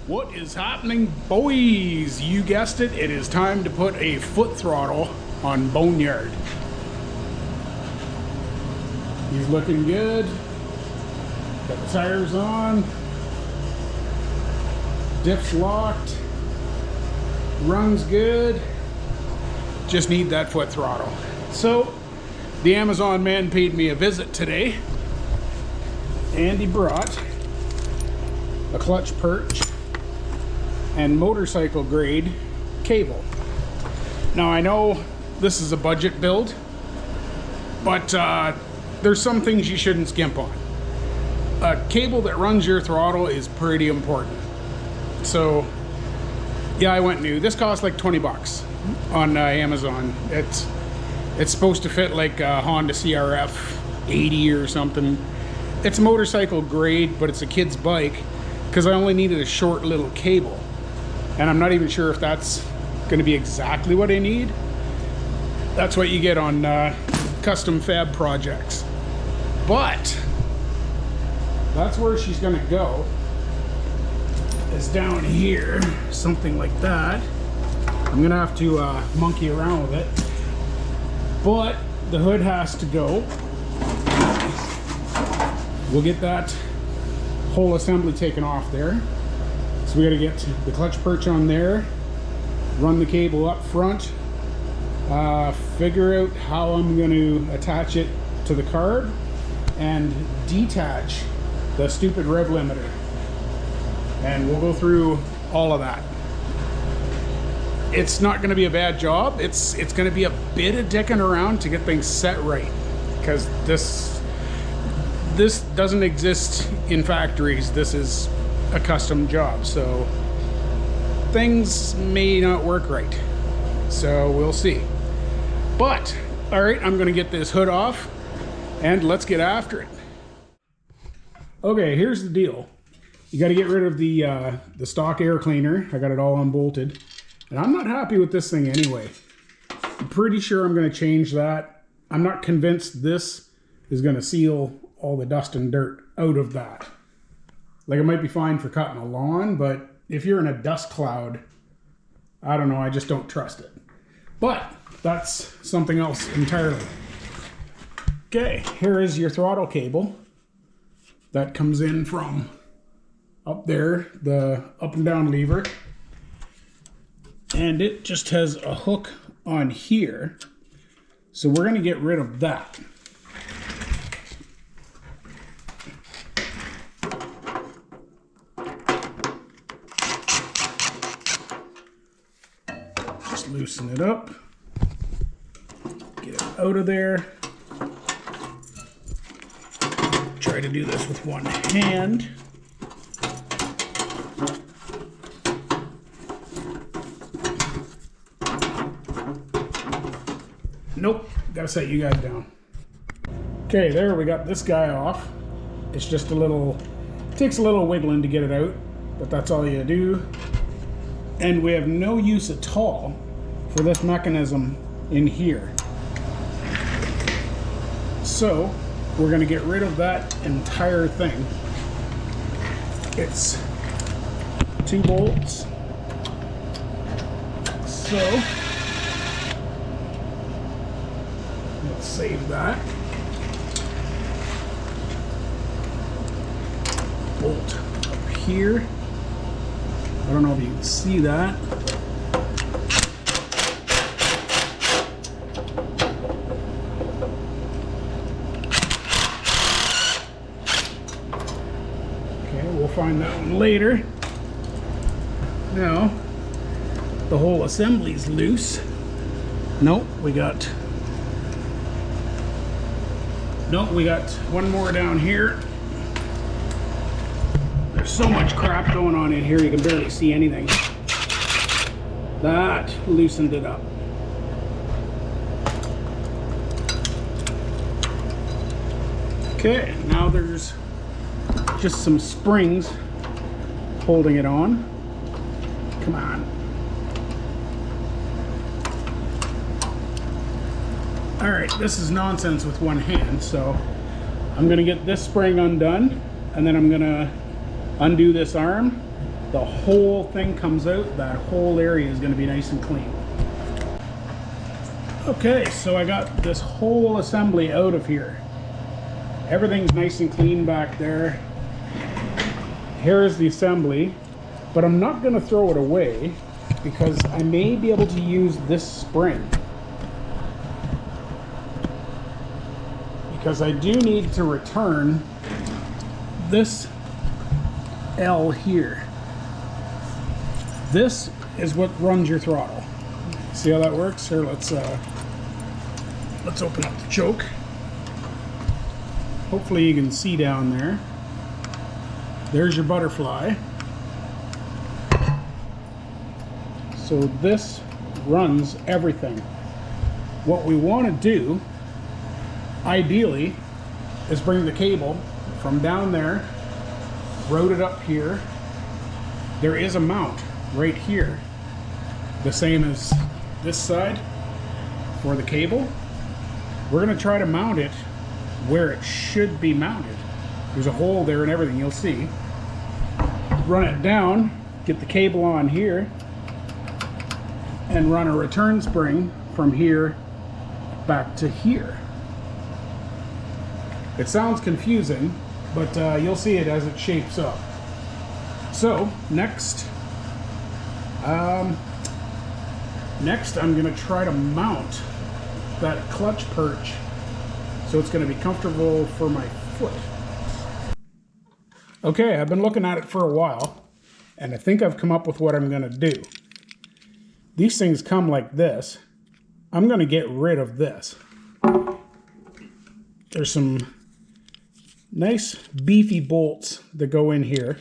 What is happening, boys? You guessed it, it is time to put a foot throttle on Boneyard. He's looking good. Got the tires on. Diff's locked. Runs good. Just need that foot throttle. So, the Amazon man paid me a visit today. And he brought a clutch perch and motorcycle grade cable. Now I know this is a budget build, but there's some things you shouldn't skimp on. A cable that runs your throttle is pretty important. So yeah, I went new. This cost like 20 bucks on Amazon. It's supposed to fit like a Honda CRF 80 or something. It's motorcycle grade, but it's a kid's bike because I only needed a short little cable. And I'm not even sure if that's going to be exactly what I need. That's what you get on custom fab projects. But that's where she's going to go. Is down here, something like that. I'm going to have to monkey around with it. But the hood has to go. We'll get that whole assembly taken off there. So we got to get the clutch perch on there, run the cable up front, figure out how I'm going to attach it to the carb, and detach the stupid rev limiter. And we'll go through all of that. It's not going to be a bad job. It's going to be a bit of dicking around to get things set right, because this doesn't exist in factories. This is a custom job, so things may not work right. So we'll see. But all right, I'm going to get this hood off and let's get after it. Okay, here's the deal. You got to get rid of the stock air cleaner. I got it all unbolted, and I'm not happy with this thing anyway. I'm pretty sure I'm going to change that. I'm not convinced this is going to seal all the dust and dirt out of that. Like, it might be fine for cutting a lawn, but if you're in a dust cloud, I don't know, I just don't trust it. But that's something else entirely. Okay, here is your throttle cable. That comes in from up there, the up and down lever. And it just has a hook on here. So we're going to get rid of that. Just loosen it up. Get it out of there. Try to do this with one hand. Nope, gotta set you guys down. Okay, there we got this guy off. It's just a little, takes a little wiggling to get it out, but that's all you do. And we have no use at all for this mechanism in here. So we're gonna get rid of that entire thing. It's 2 bolts. So let's save that. Bolt up here. I don't know if you can see that. Okay, we'll find that one later. Now, the whole assembly's loose. Nope, we got one more down here. There's so much crap going on in here, you can barely see anything. That loosened it up. Okay, now there's just some springs holding it on. Come on. All right, this is nonsense with one hand, so I'm gonna get this spring undone, and then I'm gonna undo this arm the whole thing comes out, that whole area is going to be nice and clean. Okay, so I got this whole assembly out of here. Everything's nice and clean back there. Here's the assembly, but I'm not going to throw it away because I may be able to use this spring. Because I do need to return this L here. This is what runs your throttle. See how that works? Here, let's open up the choke. Hopefully you can see down there. There's your butterfly. So this runs everything. What we want to do, ideally, is bring the cable from down there, route it up here. There is a mount right here, the same as this side for the cable. We're going to try to mount it where it should be mounted. There's a hole there and everything, you'll see. Run it down, get the cable on here, and run a return spring from here back to here. It sounds confusing, but you'll see it as it shapes up. So next I'm going to try to mount that clutch perch so it's going to be comfortable for my foot. Okay, I've been looking at it for a while, and I think I've come up with what I'm going to do. These things come like this. I'm going to get rid of this. There's some nice beefy bolts that go in here.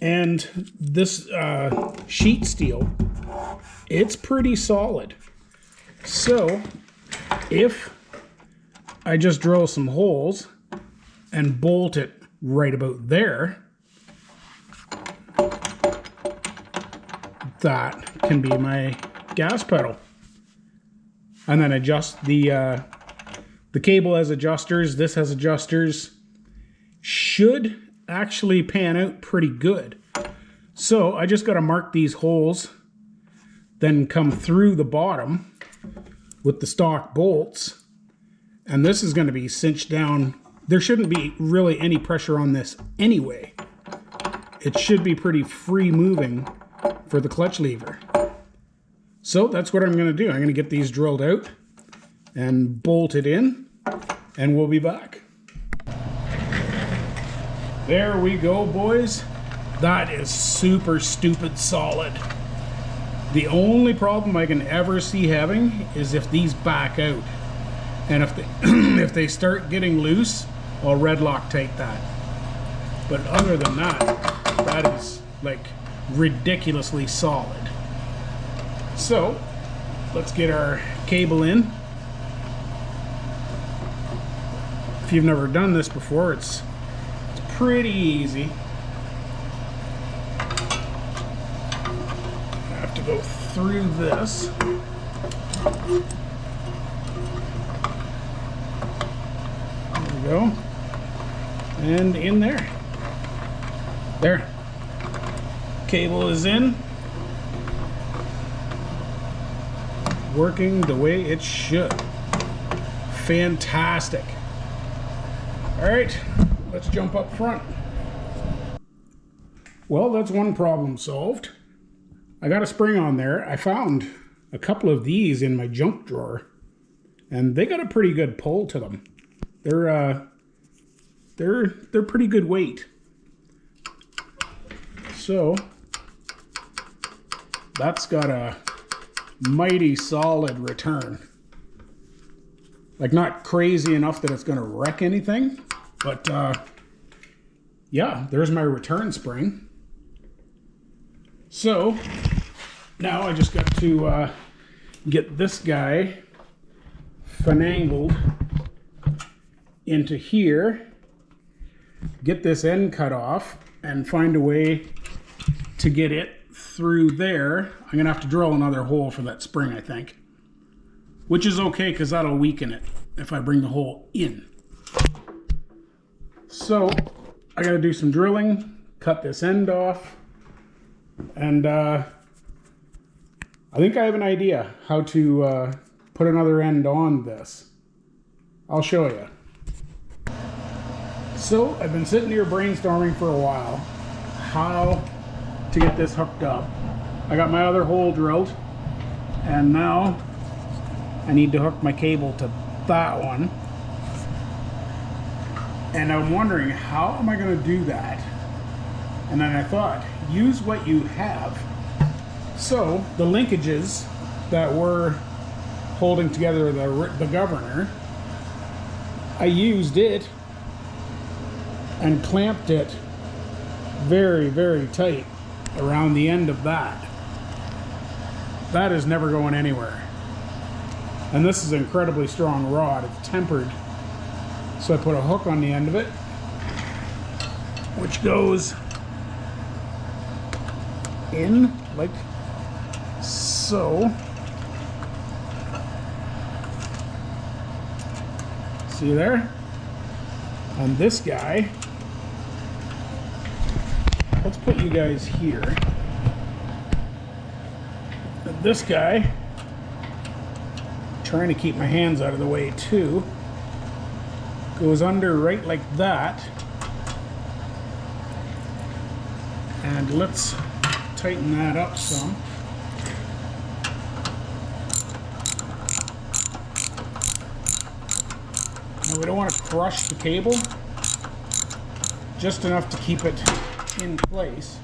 And this sheet steel, it's pretty solid. So if I just drill some holes and bolt it right about there, that can be my gas pedal. And then adjust the cable has adjusters, this has adjusters. Should actually pan out pretty good. So I just got to mark these holes, then come through the bottom with the stock bolts, and this is going to be cinched down. There shouldn't be really any pressure on this anyway. It should be pretty free moving for the clutch lever. So that's what I'm going to do. I'm going to get these drilled out and bolted in, and we'll be back. There we go, boys. That is super stupid solid. The only problem I can ever see having is if these back out. And if they, if they start getting loose, I'll red Loctite that. But other than that, that is like ridiculously solid. So let's get our cable in. If you've never done this before, it's pretty easy. I have to go through this. There we go. And in there. There. Cable is in. Working the way it should. Fantastic. All right. Let's jump up front. Well, that's one problem solved. I got a spring on there. I found a couple of these in my junk drawer, and they got a pretty good pull to them. They're pretty good weight. So that's got a mighty solid return. Like, not crazy enough that it's going to wreck anything. But, yeah, there's my return spring. So, now I just got to get this guy finagled into here, get this end cut off, and find a way to get it through there. I'm going to have to drill another hole for that spring, I think. Which is okay, because that'll weaken it if I bring the hole in. So I got to do some drilling, cut this end off, and I think I have an idea how to put another end on this. I'll show you. So I've been sitting here brainstorming for a while how to get this hooked up. I got my other hole drilled, and now I need to hook my cable to that one. And I'm wondering, how am I going to do that? And then I thought, use what you have. So the linkages that were holding together the governor, I used it and clamped it very, very tight around the end of that. That is never going anywhere. And this is an incredibly strong rod. It's tempered. So I put a hook on the end of it, which goes in like so. See there? And this guy, let's put you guys here. And this guy, trying to keep my hands out of the way too, goes under right like that. And let's tighten that up some. Now we don't want to crush the cable, just enough to keep it in place.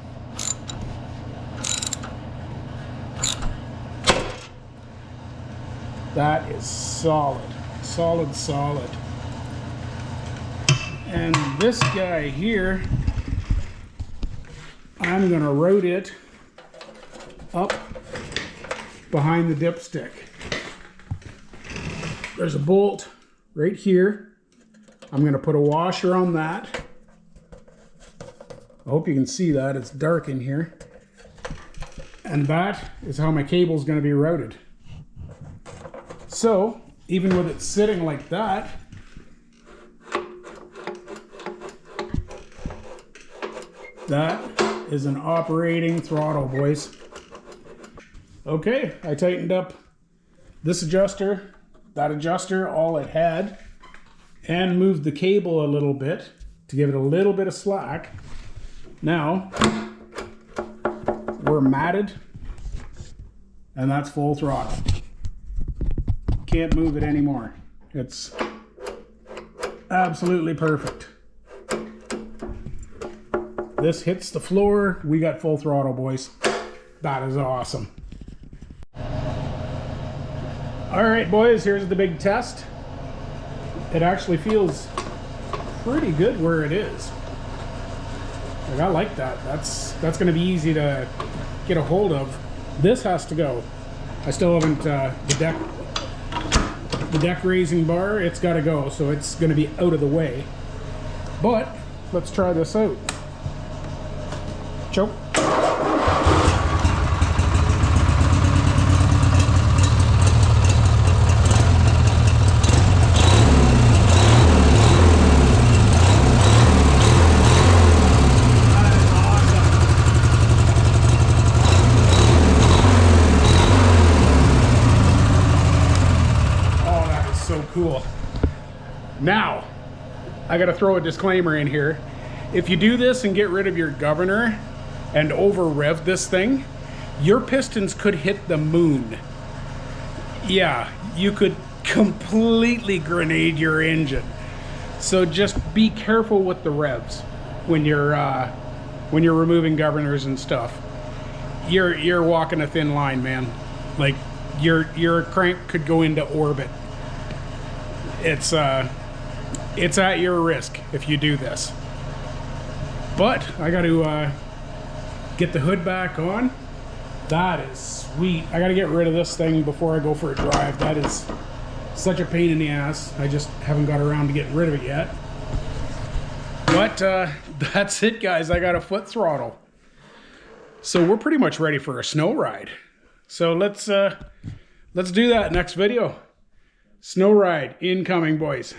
That is solid, solid, solid. And this guy here, I'm gonna route it up behind the dipstick. There's a bolt right here. I'm gonna put a washer on that. I hope you can see that, it's dark in here. And that is how my cable's gonna be routed. So, even with it sitting like that, that is an operating throttle, boys. Okay, I tightened up this adjuster, that adjuster, all it had, and moved the cable a little bit to give it a little bit of slack. Now, we're matted, and that's full throttle. Can't move it anymore. It's absolutely perfect. This hits the floor, we got full throttle, boys. That is awesome. All right, boys, here's the big test. It actually feels pretty good where it is. Like, I like that. That's gonna be easy to get a hold of. This has to go. I still haven't, the deck raising bar, it's gotta go, so it's gonna be out of the way. But, let's try this out. Choke. Cool. Now, I gotta throw a disclaimer in here. If you do this and get rid of your governor and over rev this thing, your pistons could hit the moon. Yeah, you could completely grenade your engine. So just be careful with the revs when you're removing governors and stuff. You're walking a thin line, man. Like your crank could go into orbit. It's at your risk if you do this. But I got to get the hood back on. That is sweet. I got to get rid of this thing before I go for a drive. That is such a pain in the ass. I just haven't got around to getting rid of it yet. But that's it, guys. I got a foot throttle. So we're pretty much ready for a snow ride. So let's do that next video. Snow ride incoming, boys.